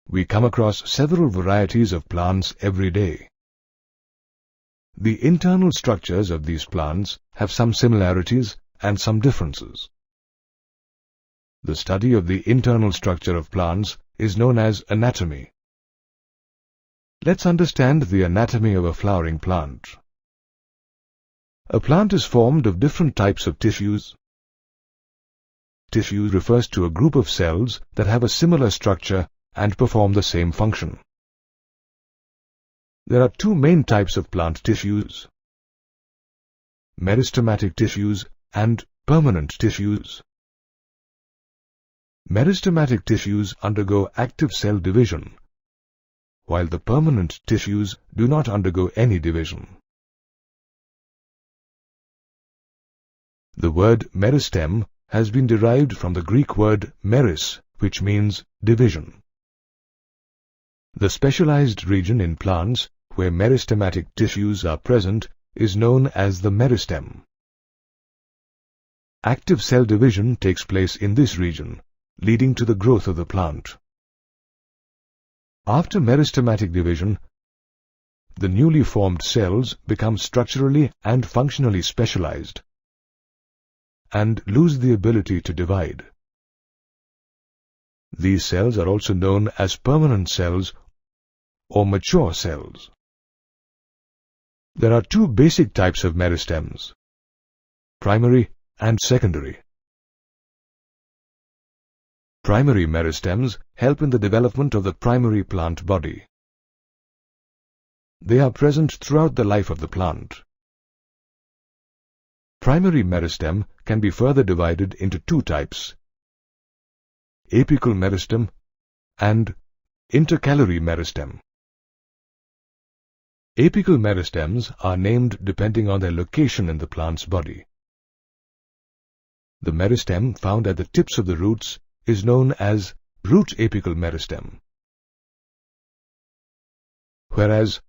we come across several varieties of plants every day. The internal structures of these plants have some similarities and some differences. The study of the internal structure of plants is known as anatomy. Let's understand the anatomy of a flowering plant. A plant is formed of different types of tissues. Tissue refers to a group of cells that have a similar structure and perform the same function. There are two main types of plant tissues: meristematic tissues and permanent tissues. Meristematic tissues undergo active cell division, while the permanent tissues do not undergo any division. The word meristem has been derived from the Greek word meris, which means division. The specialized region in plants where meristematic tissues are present is known as the meristem. Active cell division takes place in this region, leading to the growth of the plant. After meristematic division, the newly formed cells become structurally and functionally specialized and lose the ability to divide. These cells are also known as permanent cells or mature cells. There are two basic types of meristems: primary and secondary. Primary meristems help in the development of the primary plant body. They are present throughout the life of the plant. Primary meristem can be further divided into two types: apical meristem and intercalary meristem. Apical meristems are named depending on their location in the plant's body. The meristem found at the tips of the roots is known as root apical meristem, whereas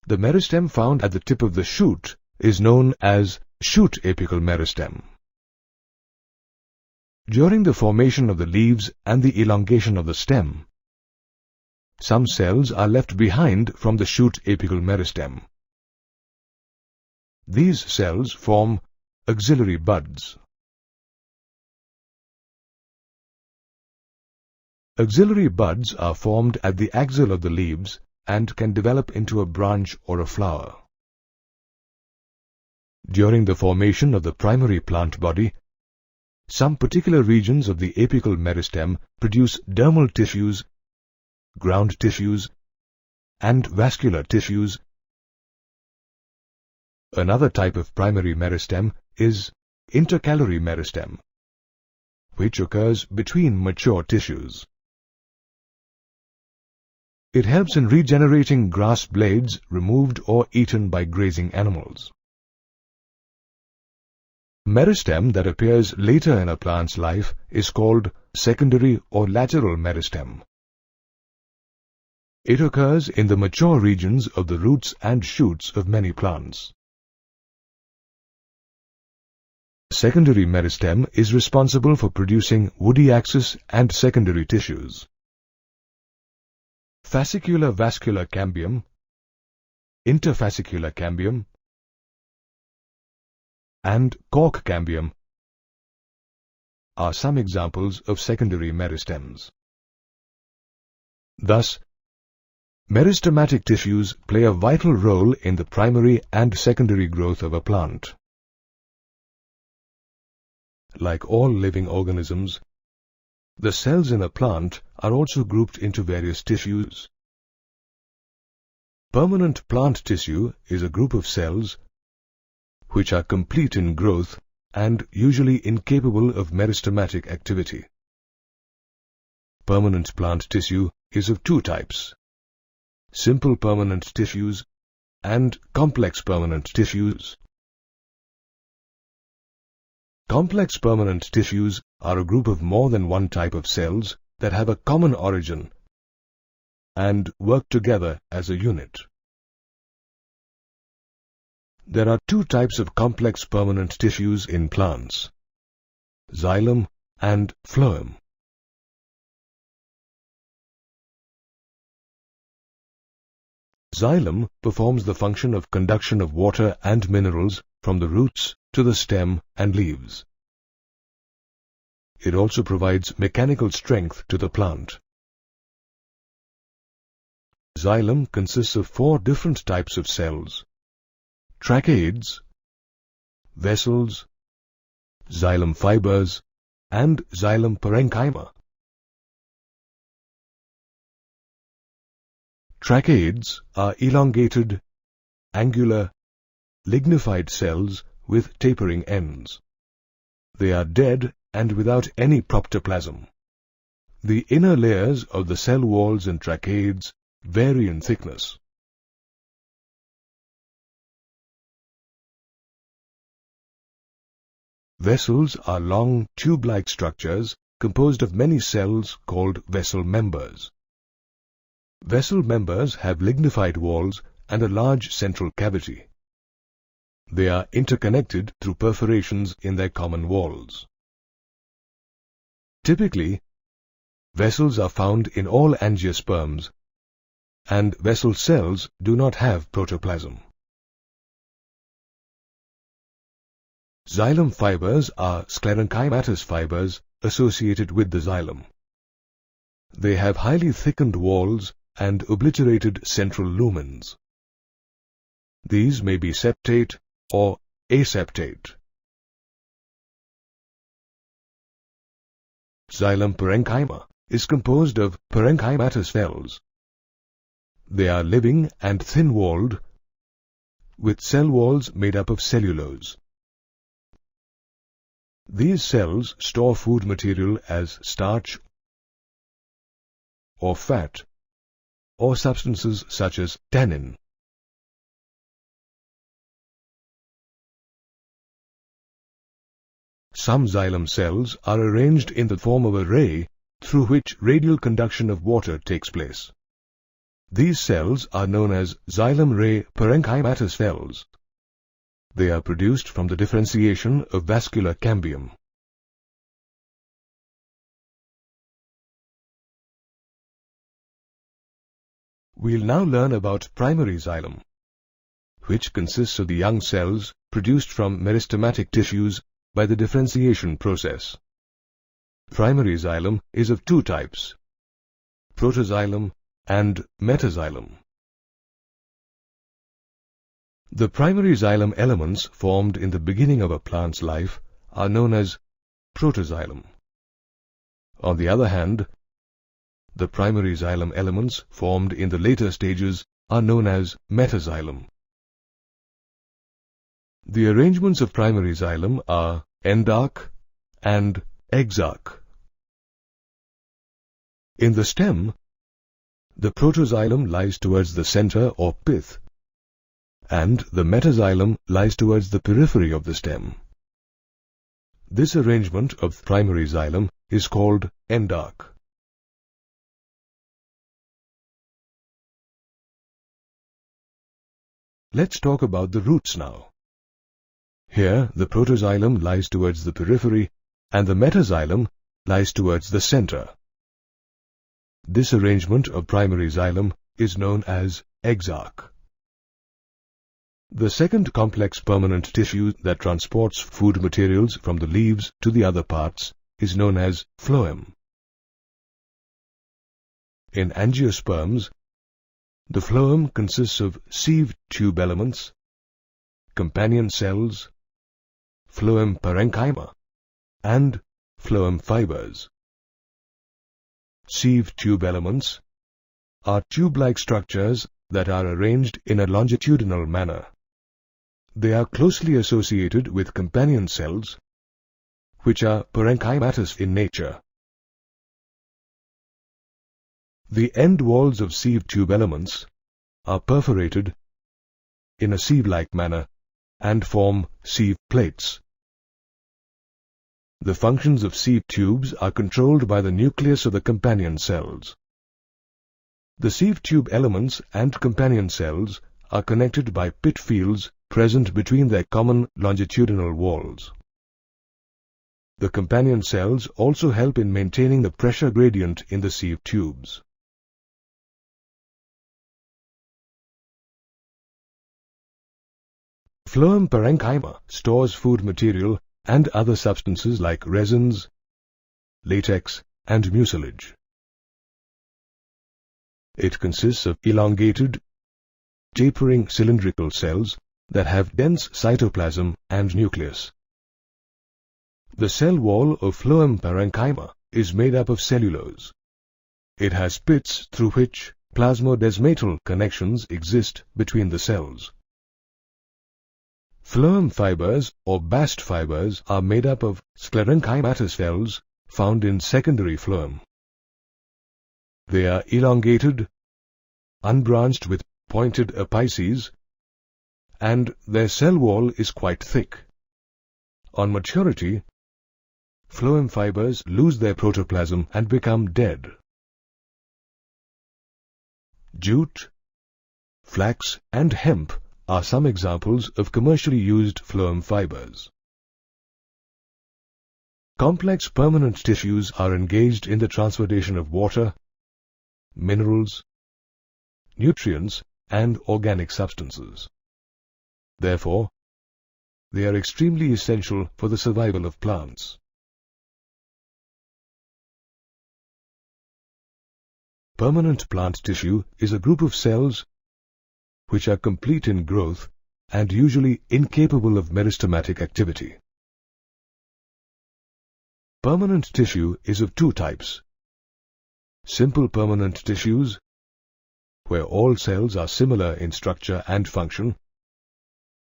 the meristem found at the tip of the shoot is known as shoot apical meristem. During the formation of the leaves and the elongation of the stem, some cells are left behind from the shoot apical meristem. These cells form axillary buds. Axillary buds are formed at the axil of the leaves and can develop into a branch or a flower. During the formation of the primary plant body, some particular regions of the apical meristem produce dermal tissues, ground tissues, and vascular tissues. Another type of primary meristem is intercalary meristem, which occurs between mature tissues. It helps in regenerating grass blades removed or eaten by grazing animals. Meristem that appears later in a plant's life is called secondary or lateral meristem. It occurs in the mature regions of the roots and shoots of many plants. Secondary meristem is responsible for producing woody axis and secondary tissues. Fascicular vascular cambium, interfascicular cambium, and cork cambium are some examples of secondary meristems. Thus, meristematic tissues play a vital role in the primary and secondary growth of a plant. Like all living organisms, the cells in a plant are also grouped into various tissues. Permanent plant tissue is a group of cells which are complete in growth and usually incapable of meristematic activity. Permanent plant tissue is of two types: simple permanent tissues and complex permanent tissues. Complex permanent tissues are a group of more than one type of cells that have a common origin and work together as a unit. There are two types of complex permanent tissues in plants: xylem and phloem. Xylem performs the function of conduction of water and minerals from the roots to the stem and leaves. It also provides mechanical strength to the plant. Xylem consists of 4 different types of cells: tracheids, vessels, xylem fibers, and xylem parenchyma. Tracheids are elongated, angular, lignified cells with tapering ends. They are dead and without any proptoplasm. The inner layers of the cell walls in tracheids vary in thickness. Vessels are long tube-like structures composed of many cells called vessel members. Vessel members have lignified walls and a large central cavity. They are interconnected through perforations in their common walls. Typically, vessels are found in all angiosperms, and vessel cells do not have protoplasm. Xylem fibers are sclerenchymatous fibers associated with the xylem. They have highly thickened walls and obliterated central lumens. These may be septate or aseptate. Xylem parenchyma is composed of parenchymatous cells. They are living and thin-walled, with cell walls made up of cellulose. These cells store food material as starch or fat, or substances such as tannin. Some xylem cells are arranged in the form of a ray through which radial conduction of water takes place. These cells are known as xylem ray parenchymatous cells. They are produced from the differentiation of vascular cambium. We'll now learn about primary xylem, which consists of the young cells produced from meristematic tissues by the differentiation process. Primary xylem is of 2 types: protoxylem and metaxylem. The primary xylem elements formed in the beginning of a plant's life are known as protoxylem. On the other hand, the primary xylem elements formed in the later stages are known as metaxylem. The arrangements of primary xylem are endarch and exarch. In the stem, the protoxylem lies towards the center or pith, and the metaxylem lies towards the periphery of the stem. This arrangement of primary xylem is called endarch. Let's talk about the roots now. Here, the protoxylem lies towards the periphery and the metaxylem lies towards the center. This arrangement of primary xylem is known as exarch. The second complex permanent tissue that transports food materials from the leaves to the other parts is known as phloem. In angiosperms, the phloem consists of sieve tube elements, companion cells, phloem parenchyma, and phloem fibers. Sieve tube elements are tube-like structures that are arranged in a longitudinal manner. They are closely associated with companion cells, which are parenchymatous in nature. The end walls of sieve tube elements are perforated in a sieve-like manner and form sieve plates. The functions of sieve tubes are controlled by the nucleus of the companion cells. The sieve tube elements and companion cells are connected by pit fields present between their common longitudinal walls. The companion cells also help in maintaining the pressure gradient in the sieve tubes. phloem parenchyma stores food material and other substances like resins, latex, and mucilage. It consists of elongated, tapering cylindrical cells that have dense cytoplasm and nucleus. The cell wall of phloem parenchyma is made up of cellulose. It has pits through which plasmodesmatal connections exist between the cells. Phloem fibers or bast fibers are made up of sclerenchymatous cells found in secondary phloem. They are elongated, unbranched with pointed apices, and their cell wall is quite thick. On maturity, phloem fibers lose their protoplasm and become dead. Jute, flax, and hemp are some examples of commercially used phloem fibers. Complex permanent tissues are engaged in the transportation of water, minerals, nutrients, and organic substances. Therefore, they are extremely essential for the survival of plants. Permanent plant tissue is a group of cells which are complete in growth and usually incapable of meristematic activity. Permanent tissue is of two types: simple permanent tissues, where all cells are similar in structure and function,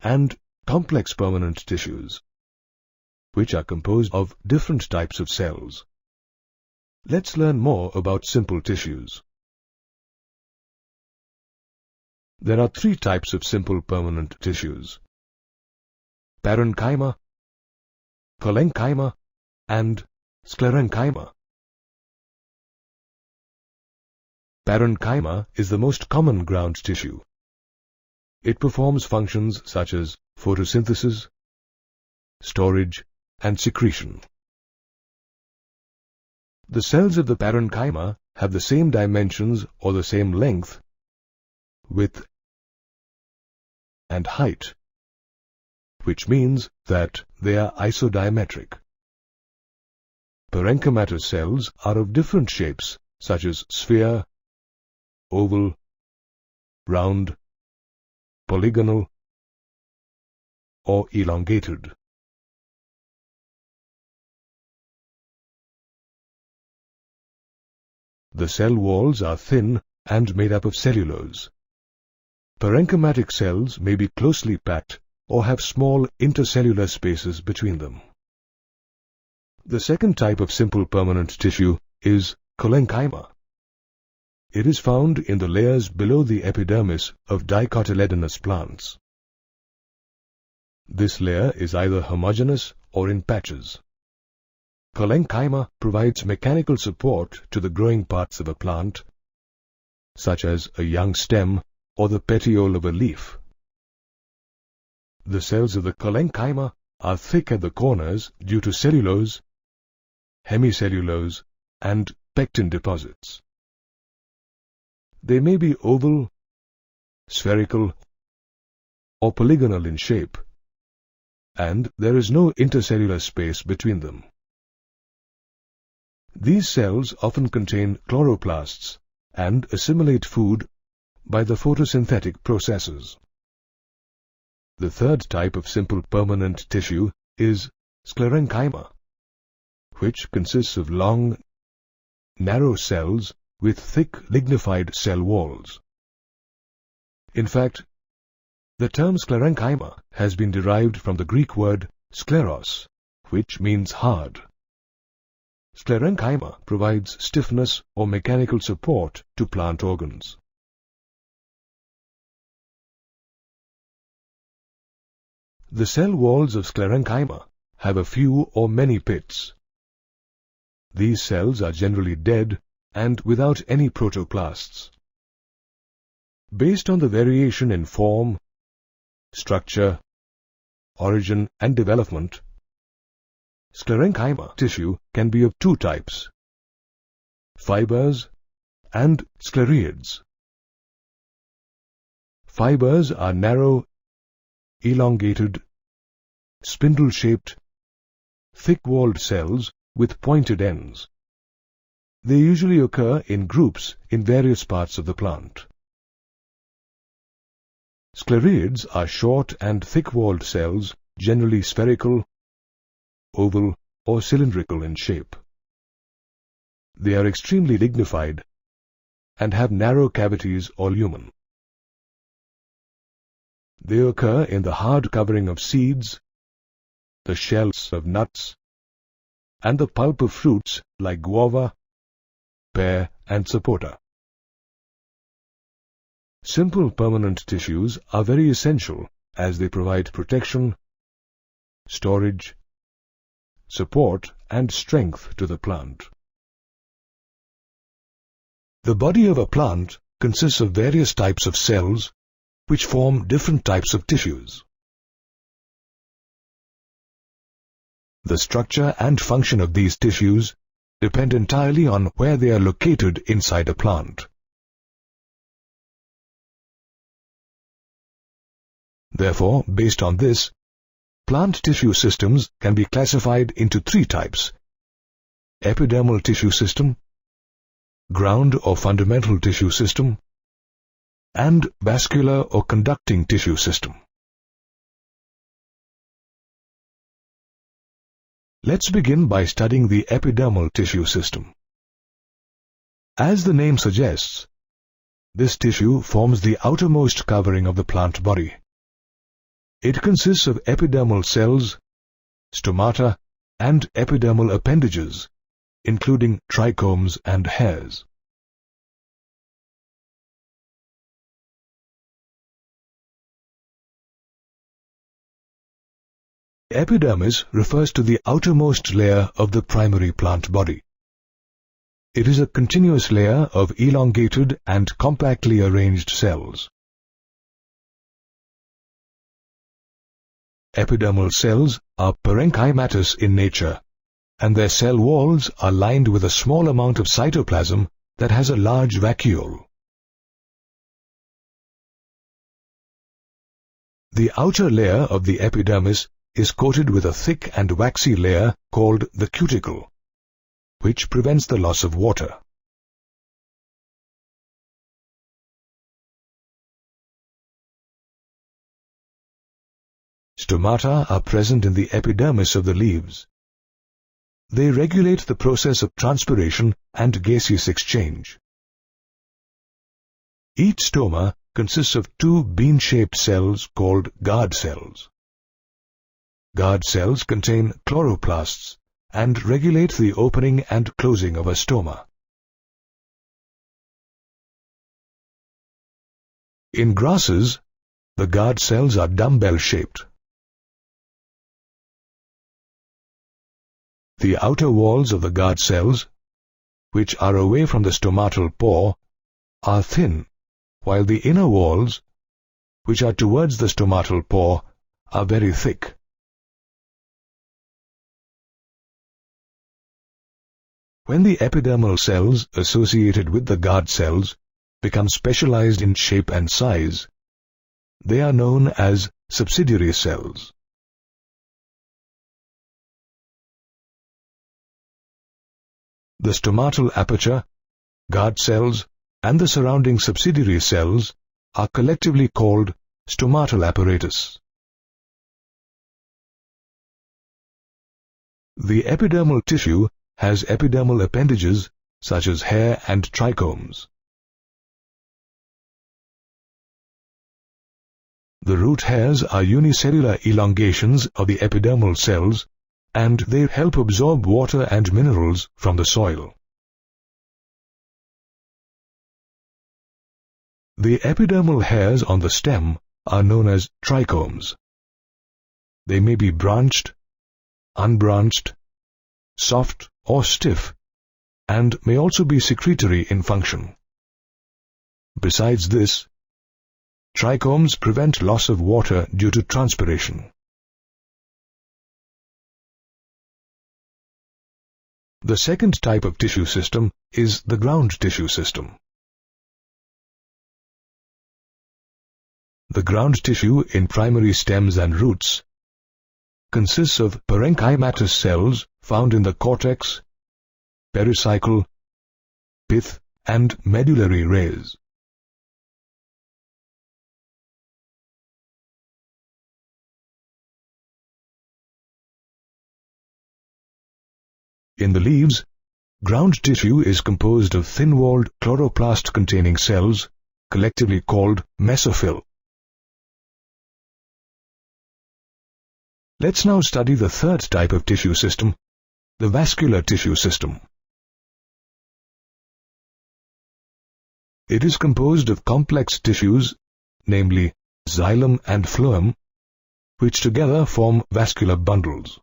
and complex permanent tissues, which are composed of different types of cells. Let's learn more about simple tissues. There are three types of simple permanent tissues: parenchyma, cholenchyma, and sclerenchyma. Parenchyma is the most common ground tissue. It performs functions such as photosynthesis, storage, and secretion. The cells of the parenchyma have the same dimensions or the same length, width, and height, which means that they are isodiametric. Parenchymatous cells are of different shapes, such as sphere, oval, round, polygonal, or elongated. The cell walls are thin and made up of cellulose. Parenchymatic cells may be closely packed or have small intercellular spaces between them. The second type of simple permanent tissue is cholenchyma. It is found in the layers below the epidermis of dicotyledonous plants. This layer is either homogeneous or in patches. Cholenchyma provides mechanical support to the growing parts of a plant, such as a young stem or the petiole of a leaf. The cells of the cholenchyma are thick at the corners due to cellulose, hemicellulose, and pectin deposits. They may be oval, spherical, or polygonal in shape, and there is no intercellular space between them. These cells often contain chloroplasts and assimilate food by the photosynthetic processes. The third type of simple permanent tissue is sclerenchyma, which consists of long, narrow cells with thick lignified cell walls. In fact, the term sclerenchyma has been derived from the Greek word skleros, which means hard. Sclerenchyma provides stiffness or mechanical support to plant organs. The cell walls of sclerenchyma have a few or many pits. These cells are generally dead and without any protoplasts. Based on the variation in form, structure, origin, and development, sclerenchyma tissue can be of two types: fibers and sclereids. Fibers are narrow, elongated, spindle-shaped, thick-walled cells with pointed ends. They usually occur in groups in various parts of the plant. Sclerids are short and thick-walled cells, generally spherical, oval, or cylindrical in shape. They are extremely lignified and have narrow cavities or lumen. They occur in the hard covering of seeds, the shells of nuts, and the pulp of fruits like guava, pear, and sapota. Simple permanent tissues are very essential as they provide protection, storage, support, and strength to the plant. The body of a plant consists of various types of cells which form different types of tissues. The structure and function of these tissues depend entirely on where they are located inside a plant. Therefore, based on this, plant tissue systems can be classified into three types: epidermal tissue system, ground or fundamental tissue system, and vascular or conducting tissue system. Let's begin by studying the epidermal tissue system. As the name suggests, this tissue forms the outermost covering of the plant body. It consists of epidermal cells, stomata, and epidermal appendages, including trichomes and hairs. Epidermis refers to the outermost layer of the primary plant body. It is a continuous layer of elongated and compactly arranged cells. Epidermal cells are parenchymatous in nature, and their cell walls are lined with a small amount of cytoplasm that has a large vacuole. The outer layer of the epidermis is coated with a thick and waxy layer called the cuticle, which prevents the loss of water. Stomata are present in the epidermis of the leaves. They regulate the process of transpiration and gaseous exchange. Each stoma consists of two bean-shaped cells called guard cells. Guard cells contain chloroplasts and regulate the opening and closing of a stoma. In grasses, the guard cells are dumbbell-shaped. The outer walls of the guard cells, which are away from the stomatal pore, are thin, while the inner walls, which are towards the stomatal pore, are very thick. When the epidermal cells associated with the guard cells become specialized in shape and size, they are known as subsidiary cells. The stomatal aperture, guard cells, and the surrounding subsidiary cells are collectively called stomatal apparatus. The epidermal tissue has epidermal appendages such as hair and trichomes. The root hairs are unicellular elongations of the epidermal cells, and they help absorb water and minerals from the soil. The epidermal hairs on the stem are known as trichomes. They may be branched, unbranched, soft or stiff, and may also be secretory in function. Besides this, trichomes prevent loss of water due to transpiration. The second type of tissue system is the ground tissue system. The ground tissue in primary stems and roots consists of parenchymatous cells found in the cortex, pericycle, pith, and medullary rays. In the leaves, ground tissue is composed of thin-walled chloroplast-containing cells, collectively called mesophyll. Let's now study the third type of tissue system, the vascular tissue system. It is composed of complex tissues, namely xylem and phloem, which together form vascular bundles.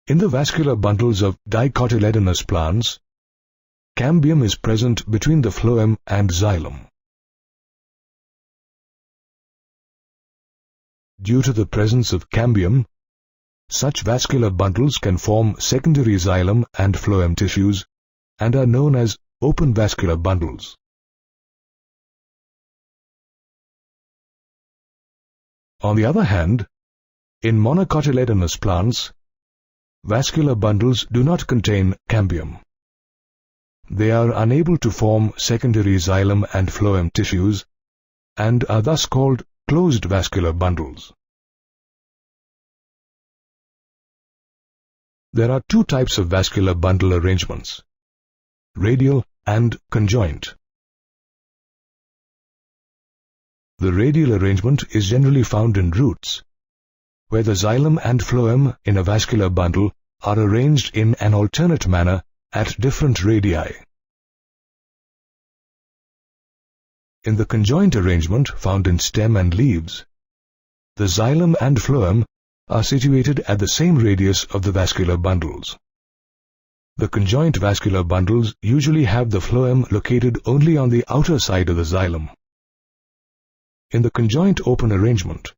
In the vascular bundles of dicotyledonous plants, cambium is present between the phloem and xylem. Due to the presence of cambium, such vascular bundles can form secondary xylem and phloem tissues and are known as open vascular bundles. On the other hand, in monocotyledonous plants, vascular bundles do not contain cambium. They are unable to form secondary xylem and phloem tissues and are thus called closed vascular bundles. There are two types of vascular bundle arrangements, radial and conjoint. The radial arrangement is generally found in roots, where the xylem and phloem in a vascular bundle are arranged in an alternate manner at different radii. In the conjoint arrangement found in stem and leaves, the xylem and phloem are situated at the same radius of the vascular bundles. The conjoint vascular bundles usually have the phloem located only on the outer side of the xylem. In the conjoint open arrangement,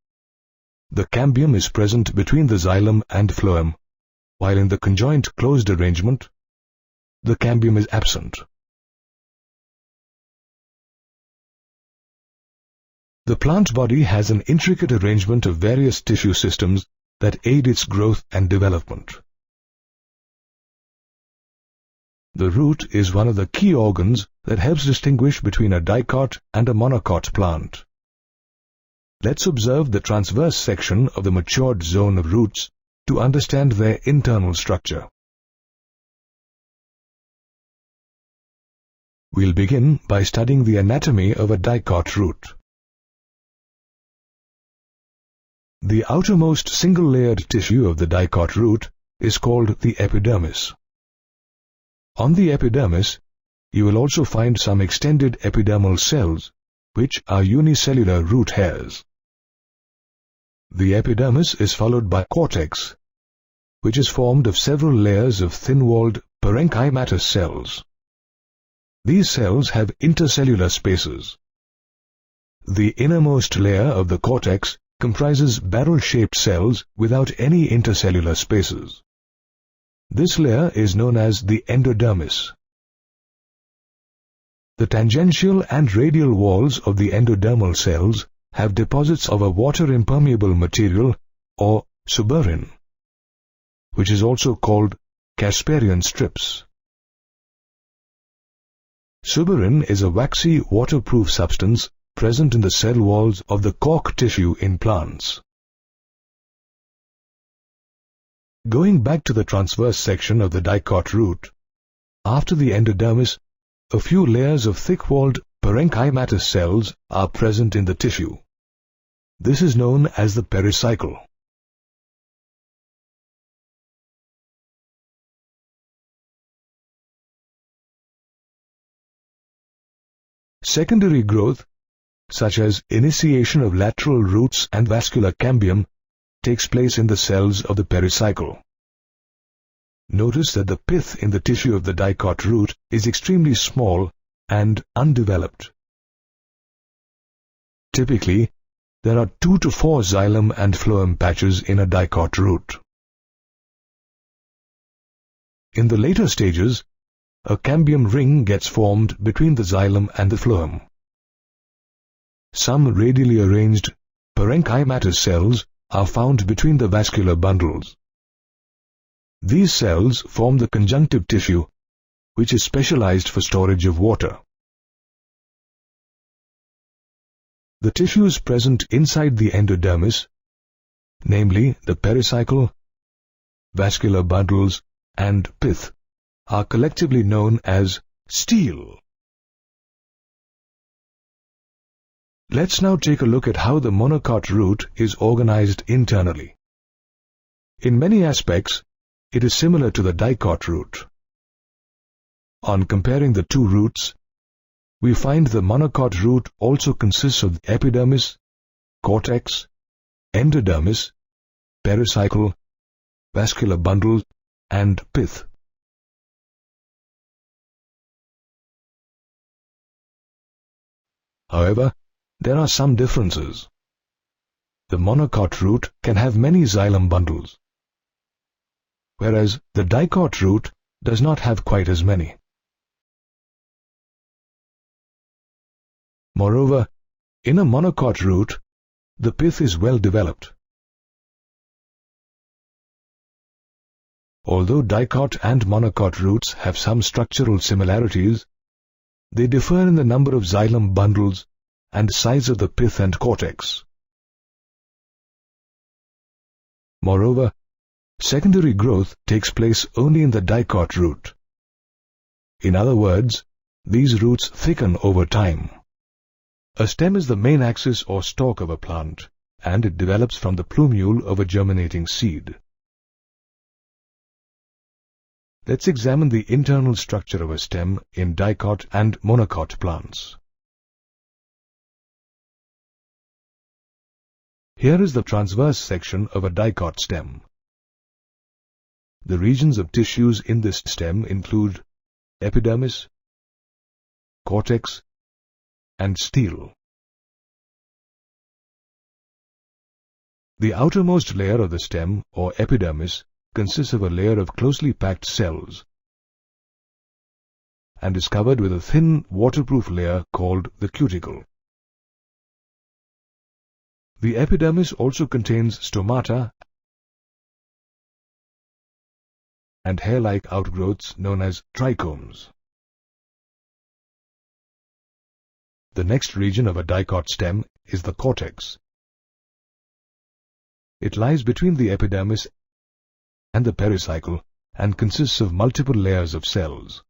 the cambium is present between the xylem and phloem, while in the conjoint closed arrangement, the cambium is absent. The plant body has an intricate arrangement of various tissue systems that aid its growth and development. The root is one of the key organs that helps distinguish between a dicot and a monocot plant. Let's observe the transverse section of the matured zone of roots to understand their internal structure. We'll begin by studying the anatomy of a dicot root. The outermost single-layered tissue of the dicot root is called the epidermis. On the epidermis, you will also find some extended epidermal cells, which are unicellular root hairs. The epidermis is followed by cortex, which is formed of several layers of thin-walled parenchymatous cells. These cells have intercellular spaces. The innermost layer of the cortex comprises barrel-shaped cells without any intercellular spaces. This layer is known as the endodermis. The tangential and radial walls of the endodermal cells have deposits of a water-impermeable material or suberin, which is also called Casparian strips. Suberin is a waxy, waterproof substance present in the cell walls of the cork tissue in plants. Going back to the transverse section of the dicot root, after the endodermis, a few layers of thick-walled parenchymatous cells are present in the tissue. This is known as the pericycle. Secondary growth, such as initiation of lateral roots and vascular cambium, takes place in the cells of the pericycle. Notice that the pith in the tissue of the dicot root is extremely small and undeveloped. Typically, there are 2 to 4 xylem and phloem patches in a dicot root. In the later stages, a cambium ring gets formed between the xylem and the phloem. Some radially arranged parenchymatous cells are found between the vascular bundles. These cells form the conjunctive tissue, which is specialized for storage of water. The tissues present inside the endodermis, namely the pericycle, vascular bundles, and pith, are collectively known as stele. Let's now take a look at how the monocot root is organized internally. In many aspects, it is similar to the dicot root. On comparing the two roots, we find the monocot root also consists of epidermis, cortex, endodermis, pericycle, vascular bundle, and pith. However, there are some differences. The monocot root can have many xylem bundles, whereas the dicot root does not have quite as many. Moreover, in a monocot root, the pith is well developed. Although dicot and monocot roots have some structural similarities, they differ in the number of xylem bundles and size of the pith and cortex. Moreover, secondary growth takes place only in the dicot root. In other words, these roots thicken over time. A stem is the main axis or stalk of a plant, and it develops from the plumule of a germinating seed. Let's examine the internal structure of a stem in dicot and monocot plants. Here is the transverse section of a dicot stem. The regions of tissues in this stem include epidermis, cortex, and stele. The outermost layer of the stem, or epidermis, consists of a layer of closely packed cells and is covered with a thin waterproof layer called the cuticle. The epidermis also contains stomata and hair-like outgrowths known as trichomes. The next region of a dicot stem is the cortex. It lies between the epidermis and the pericycle and consists of multiple layers of cells.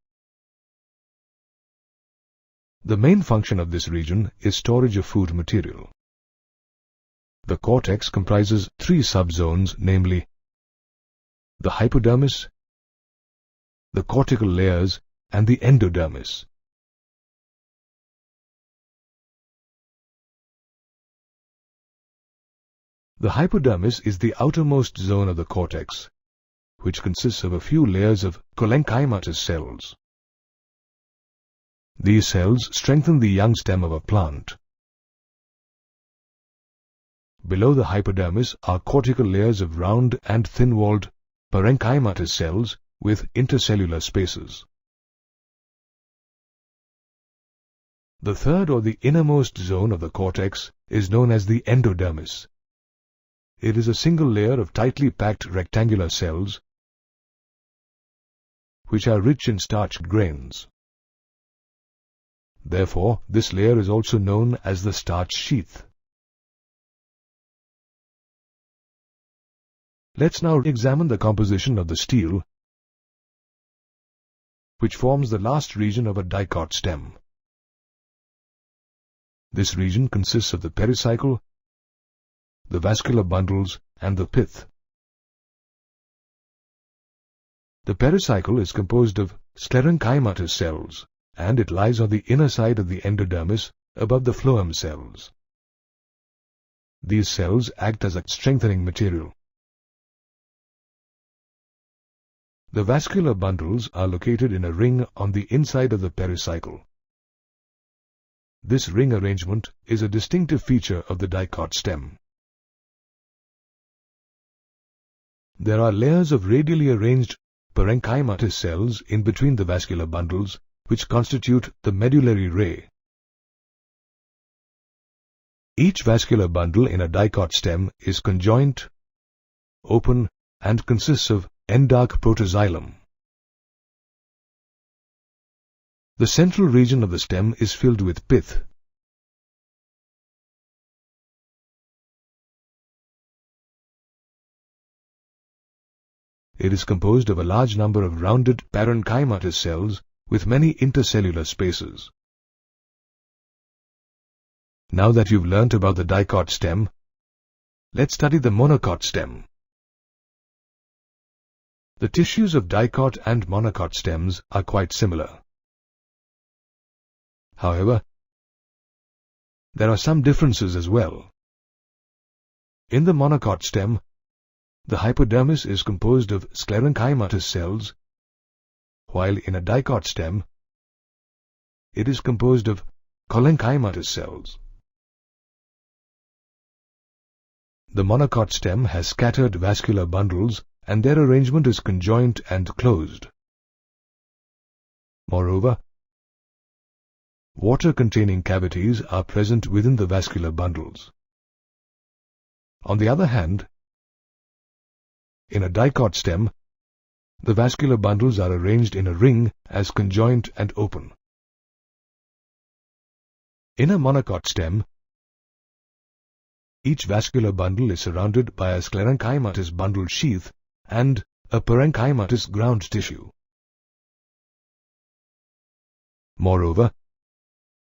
The main function of this region is storage of food material. The cortex comprises three subzones, namely the hypodermis, the cortical layers, and the endodermis. The hypodermis is the outermost zone of the cortex, which consists of a few layers of parenchymatous cells. These cells strengthen the young stem of a plant. Below the hypodermis are cortical layers of round and thin-walled parenchymatous cells with intercellular spaces. The third or the innermost zone of the cortex is known as the endodermis. It is a single layer of tightly packed rectangular cells which are rich in starch grains. Therefore, this layer is also known as the starch sheath. Let's now examine the composition of the stele, which forms the last region of a dicot stem. This region consists of the pericycle, the vascular bundles, and the pith. The pericycle is composed of sclerenchymatous cells, and it lies on the inner side of the endodermis above the phloem cells. These cells act as a strengthening material. The vascular bundles are located in a ring on the inside of the pericycle. This ring arrangement is a distinctive feature of the dicot stem. There are layers of radially arranged parenchymatous cells in between the vascular bundles, which constitute the medullary ray. Each vascular bundle in a dicot stem is conjoint, open, and consists of end-arc protoxylem. The central region of the stem is filled with pith. It is composed of a large number of rounded parenchymatous cells with many intercellular spaces. Now that you've learnt about the dicot stem, let's study the monocot stem. The tissues of dicot and monocot stems are quite similar. However, there are some differences as well. In the monocot stem, the hypodermis is composed of sclerenchymatous cells, while in a dicot stem, it is composed of collenchymatous cells. The monocot stem has scattered vascular bundles and their arrangement is conjoint and closed. Moreover, water-containing cavities are present within the vascular bundles. On the other hand, in a dicot stem, the vascular bundles are arranged in a ring as conjoint and open. In a monocot stem, each vascular bundle is surrounded by a sclerenchymatous bundle sheath and a parenchymatous ground tissue. Moreover,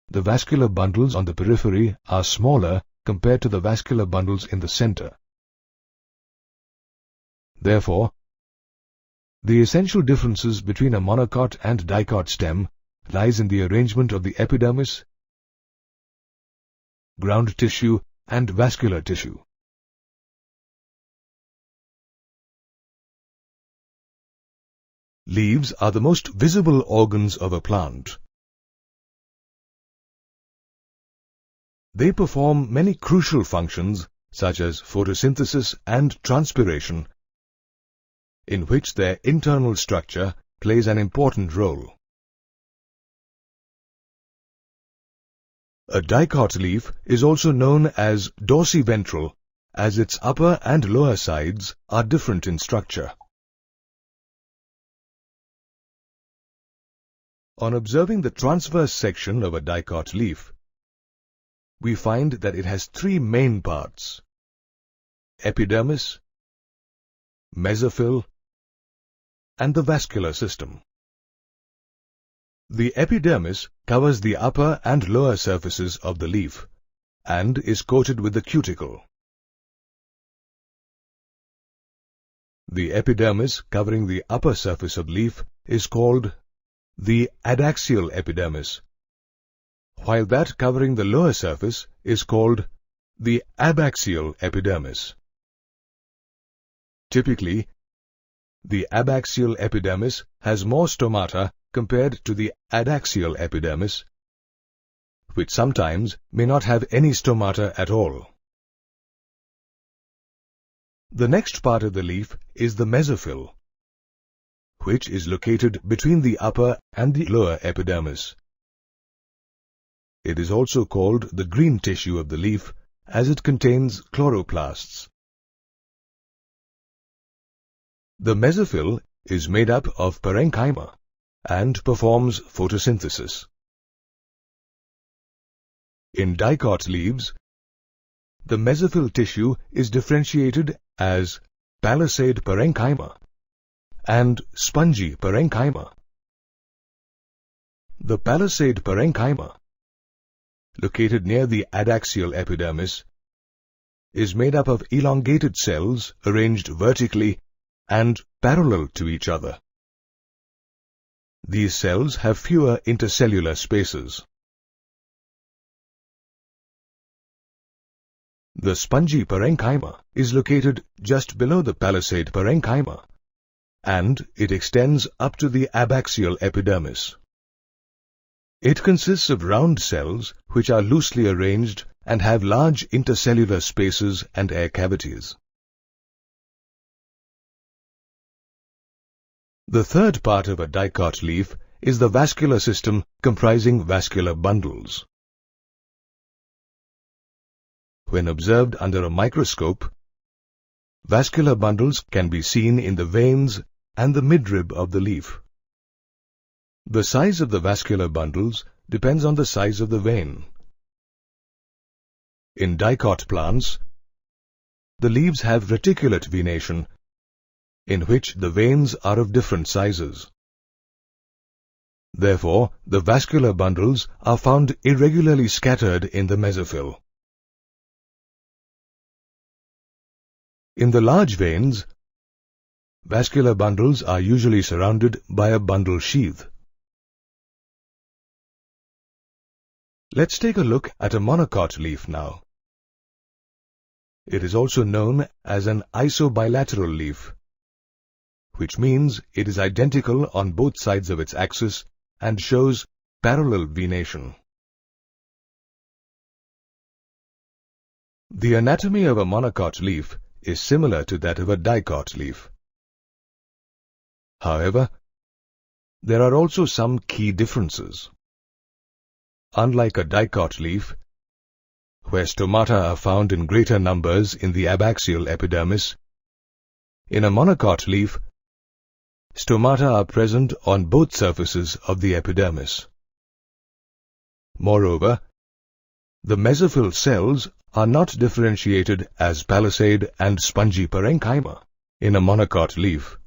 the vascular bundles on the periphery are smaller compared to the vascular bundles in the center. Therefore, the essential differences between a monocot and dicot stem lies in the arrangement of the epidermis, ground tissue, and vascular tissue. Leaves are the most visible organs of a plant. They perform many crucial functions such as photosynthesis and transpiration, in which their internal structure plays an important role. A dicot leaf is also known as dorsiventral, as its upper and lower sides are different in structure. On observing the transverse section of a dicot leaf, we find that it has three main parts: epidermis, mesophyll, and the vascular system. The epidermis covers the upper and lower surfaces of the leaf and is coated with the cuticle. The epidermis covering the upper surface of leaf is called the adaxial epidermis, while that covering the lower surface is called the abaxial epidermis. Typically, the abaxial epidermis has more stomata compared to the adaxial epidermis, which sometimes may not have any stomata at all. The next part of the leaf is the mesophyll, which is located between the upper and the lower epidermis. It is also called the green tissue of the leaf, as it contains chloroplasts. The mesophyll is made up of parenchyma and performs photosynthesis. In dicot leaves, the mesophyll tissue is differentiated as palisade parenchyma and spongy parenchyma. The palisade parenchyma, located near the adaxial epidermis, is made up of elongated cells arranged vertically and parallel to each other. These cells have fewer intercellular spaces. The spongy parenchyma is located just below the palisade parenchyma, and it extends up to the abaxial epidermis. It consists of round cells which are loosely arranged and have large intercellular spaces and air cavities. The third part of a dicot leaf is the vascular system comprising vascular bundles. When observed under a microscope, vascular bundles can be seen in the veins and the midrib of the leaf. The size of the vascular bundles depends on the size of the vein. In dicot plants, the leaves have reticulate venation, in which the veins are of different sizes. Therefore, the vascular bundles are found irregularly scattered in the mesophyll. In the large veins, vascular bundles are usually surrounded by a bundle sheath. Let's take a look at a monocot leaf now. It is also known as an isobilateral leaf, which means it is identical on both sides of its axis and shows parallel venation. The anatomy of a monocot leaf is similar to that of a dicot leaf. However, there are also some key differences. Unlike a dicot leaf, where stomata are found in greater numbers in the abaxial epidermis, in a monocot leaf, stomata are present on both surfaces of the epidermis. Moreover, the mesophyll cells are not differentiated as palisade and spongy parenchyma in a monocot leaf.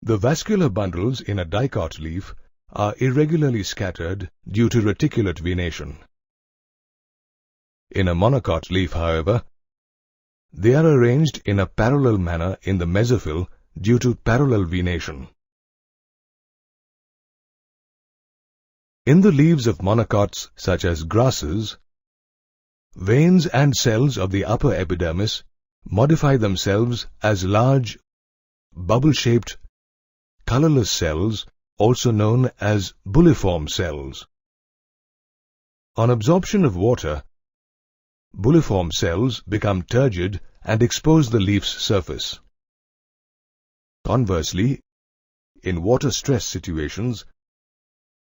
The vascular bundles in a dicot leaf are irregularly scattered due to reticulate venation. In a monocot leaf, however, they are arranged in a parallel manner in the mesophyll due to parallel venation. In the leaves of monocots such as grasses, veins and cells of the upper epidermis modify themselves as large, bubble-shaped, colorless cells, also known as bulliform cells. On absorption of water, bulliform cells become turgid and expose the leaf's surface. Conversely, in water stress situations,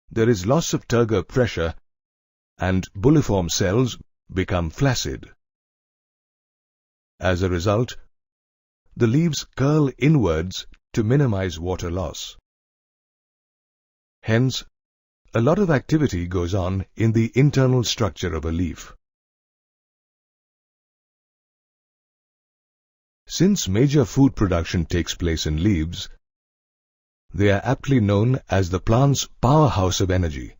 there is loss of turgor pressure and bulliform cells become flaccid. As a result, the leaves curl inwards to minimize water loss. Hence, a lot of activity goes on in the internal structure of a leaf. Since major food production takes place in leaves, they are aptly known as the plant's powerhouse of energy.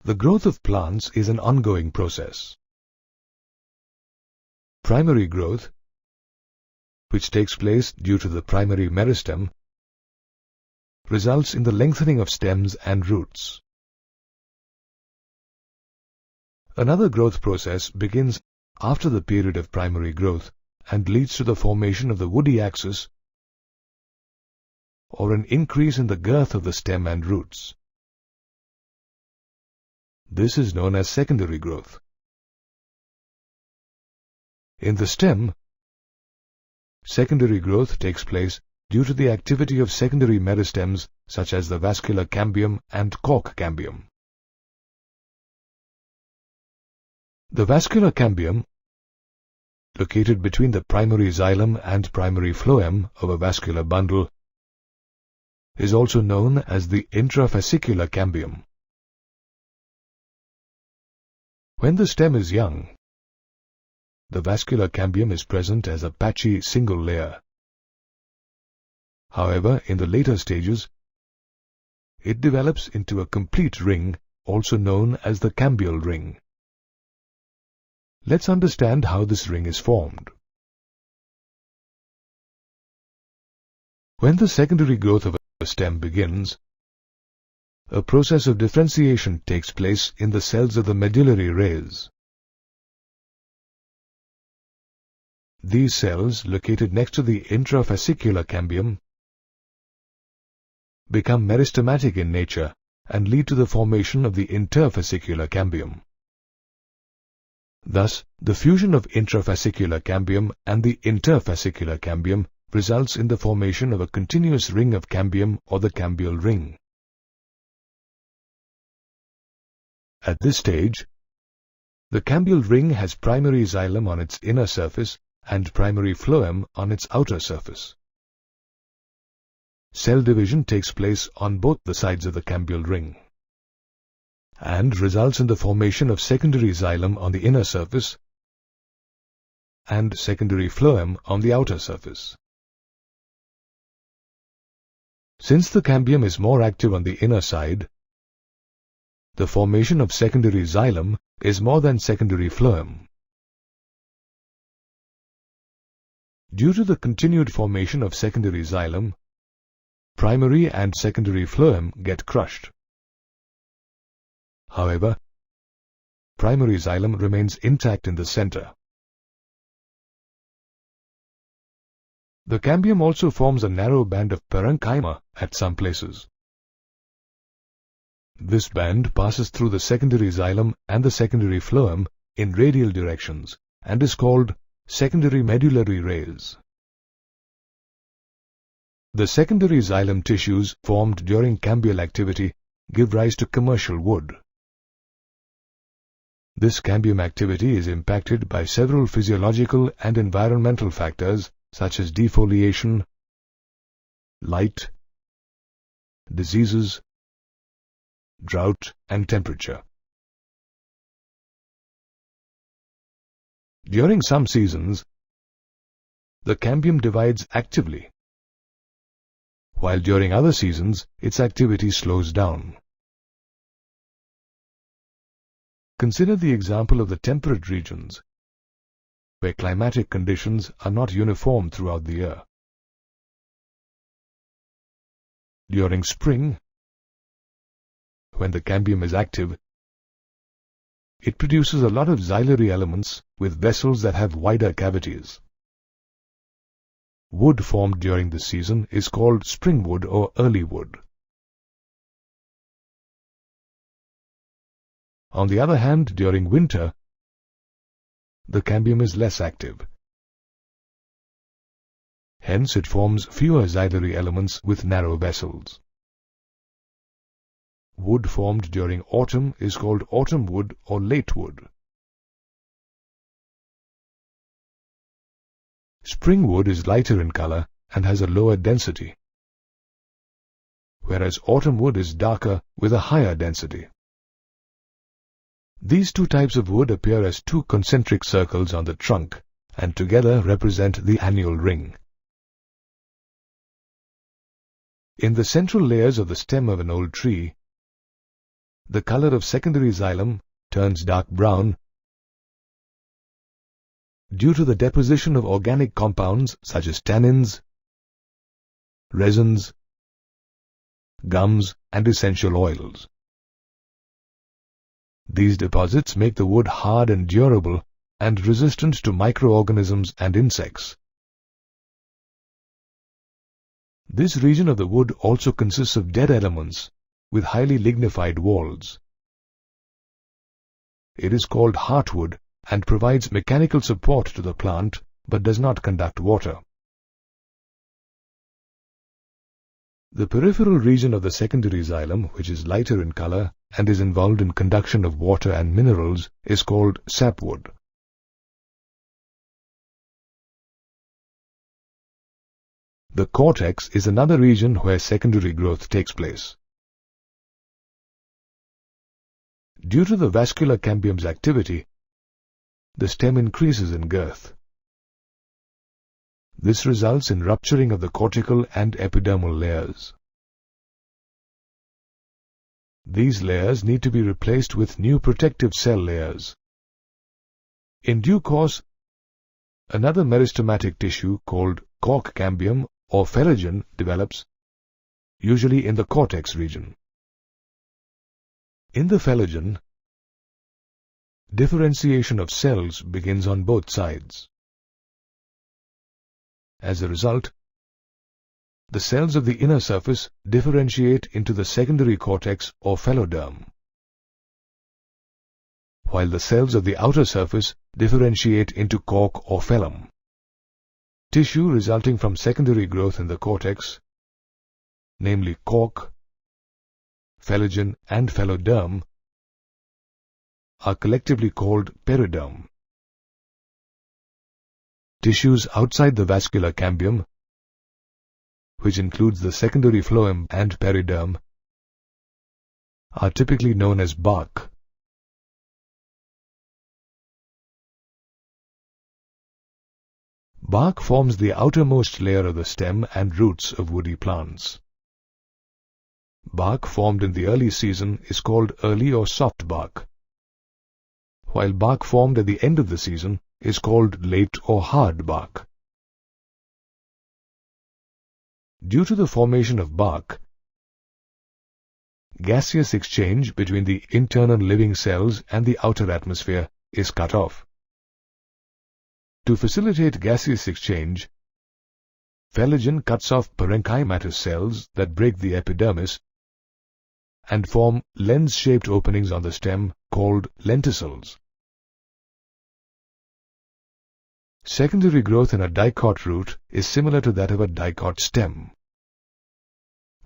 The growth of plants is an ongoing process. Primary growth, which takes place due to the primary meristem, results in the lengthening of stems and roots. Another growth process begins after the period of primary growth and leads to the formation of the woody axis or an increase in the girth of the stem and roots. This is known as secondary growth. In the stem, secondary growth takes place due to the activity of secondary meristems such as the vascular cambium and cork cambium. The vascular cambium, located between the primary xylem and primary phloem of a vascular bundle, is also known as the intrafascicular cambium. When the stem is young, the vascular cambium is present as a patchy single layer. However, in the later stages, it develops into a complete ring, also known as the cambial ring. Let's understand how this ring is formed. When the secondary growth of a stem begins, a process of differentiation takes place in the cells of the medullary rays. These cells, located next to the intrafascicular cambium, become meristematic in nature and lead to the formation of the interfascicular cambium. Thus, the fusion of intrafascicular cambium and the interfascicular cambium results in the formation of a continuous ring of cambium or the cambial ring. At this stage, the cambial ring has primary xylem on its inner surface and primary phloem on its outer surface. Cell division takes place on both the sides of the cambial ring and results in the formation of secondary xylem on the inner surface and secondary phloem on the outer surface. Since the cambium is more active on the inner side, the formation of secondary xylem is more than secondary phloem. Due to the continued formation of secondary xylem, primary and secondary phloem get crushed. However, primary xylem remains intact in the center. The cambium also forms a narrow band of parenchyma at some places. This band passes through the secondary xylem and the secondary phloem in radial directions and is called secondary medullary rays. The secondary xylem tissues formed during cambial activity give rise to commercial wood. This cambium activity is impacted by several physiological and environmental factors such as defoliation, light, diseases, drought, and temperature. During some seasons, the cambium divides actively, while during other seasons its activity slows down. Consider the example of the temperate regions, where climatic conditions are not uniform throughout the year. During spring, when the cambium is active, it produces a lot of xylary elements with vessels that have wider cavities. Wood formed during this season is called spring wood or early wood. On the other hand, during winter, the cambium is less active. Hence, it forms fewer xylary elements with narrow vessels. Wood formed during autumn is called autumn wood or late wood. Spring wood is lighter in color and has a lower density, whereas autumn wood is darker with a higher density. These two types of wood appear as two concentric circles on the trunk and together represent the annual ring. In the central layers of the stem of an old tree, the color of secondary xylem turns dark brown due to the deposition of organic compounds such as tannins, resins, gums, and essential oils. These deposits make the wood hard and durable and resistant to microorganisms and insects. This region of the wood also consists of dead elements with highly lignified walls. It is called heartwood and provides mechanical support to the plant but does not conduct water. The peripheral region of the secondary xylem, which is lighter in color and is involved in conduction of water and minerals, is called sapwood. The cortex is another region where secondary growth takes place. Due to the vascular cambium's activity, the stem increases in girth. This results in rupturing of the cortical and epidermal layers. These layers need to be replaced with new protective cell layers. In due course, another meristematic tissue called cork cambium or phelogen develops, usually in the cortex region. In the phelogen, differentiation of cells begins on both sides. As a result, the cells of the inner surface differentiate into the secondary cortex or pheloderm, while the cells of the outer surface differentiate into cork or phellum. Tissue resulting from secondary growth in the cortex, namely cork, phellogen and phelloderm, are collectively called periderm. Tissues outside the vascular cambium, which includes the secondary phloem and periderm, are typically known as bark. Bark forms the outermost layer of the stem and roots of woody plants. Bark formed in the early season is called early or soft bark, while bark formed at the end of the season is called late or hard bark. Due to the formation of bark, gaseous exchange between the internal living cells and the outer atmosphere is cut off. To facilitate gaseous exchange, phellogen cuts off parenchymatous cells that break the epidermis and form lens-shaped openings on the stem called lenticels. Secondary growth in a dicot root is similar to that of a dicot stem.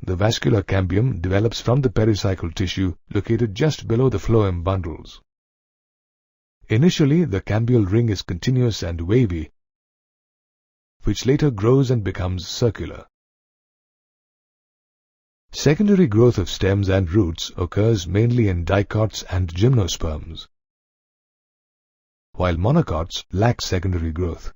The vascular cambium develops from the pericycle tissue located just below the phloem bundles. Initially, the cambial ring is continuous and wavy, which later grows and becomes circular. Secondary growth of stems and roots occurs mainly in dicots and gymnosperms, while monocots lack secondary growth.